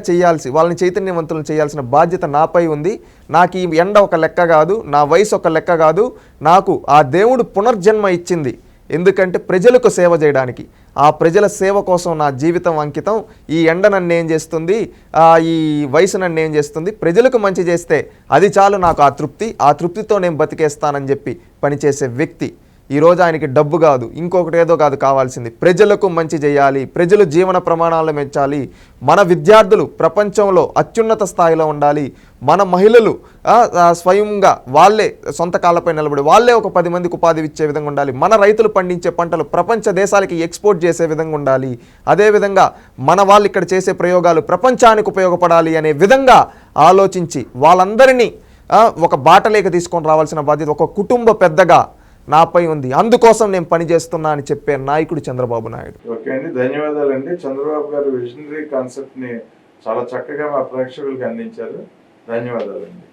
వాళ్ళని చైతన్యవంతులను చేయాల్సిన బాధ్యత నాపై ఉంది. నాకు ఈ ఎండ ఒక లెక్క కాదు, నా వయసు ఒక లెక్క కాదు, నాకు ఆ దేవుడు పునర్జన్మ ఇచ్చింది ఎందుకంటే ప్రజలకు సేవ చేయడానికి. ఆ ప్రజల సేవ కోసం నా జీవితం అంకితం. ఈ ఎండ నన్ను ఏం చేస్తుంది, ఈ వయసు నన్ను ఏం చేస్తుంది, ప్రజలకు మంచి చేస్తే అది చాలు నాకు ఆ తృప్తితో నేను బతికేస్తానని చెప్పి పనిచేసే వ్యక్తి. ఈరోజు ఆయనకి డబ్బు కాదు, ఇంకొకటి ఏదో కాదు కావాల్సింది, ప్రజలకు మంచి చేయాలి, ప్రజలు జీవన ప్రమాణాలను పెంచాలి, మన విద్యార్థులు ప్రపంచంలో అత్యున్నత స్థాయిలో ఉండాలి, మన మహిళలు స్వయంగా వాళ్ళే సొంత కాళ్ళపై నిలబడి వాళ్ళే ఒక 10 మందికి ఉపాధి ఇచ్చే విధంగా ఉండాలి, మన రైతులు పండించే పంటలు ప్రపంచ దేశాలకి ఎక్స్పోర్ట్ చేసే విధంగా ఉండాలి, అదేవిధంగా మన వాళ్ళు ఇక్కడ చేసే ప్రయోగాలు ప్రపంచానికి ఉపయోగపడాలి అనే విధంగా ఆలోచించి వాళ్ళందరినీ ఒక బాటలేక తీసుకొని రావాల్సిన బాధ్యత ఒక కుటుంబ పెద్దగా నాపై ఉంది. అందుకోసం నేను పనిచేస్తున్నా అని చెప్పే నాయకుడు చంద్రబాబు నాయుడు. ఓకే అండి, ధన్యవాదాలండి. చంద్రబాబు గారు విజనరీ కాన్సెప్ట్ ని చాలా చక్కగా మా ప్రేక్షకులకు అందించారు. ధన్యవాదాలండి.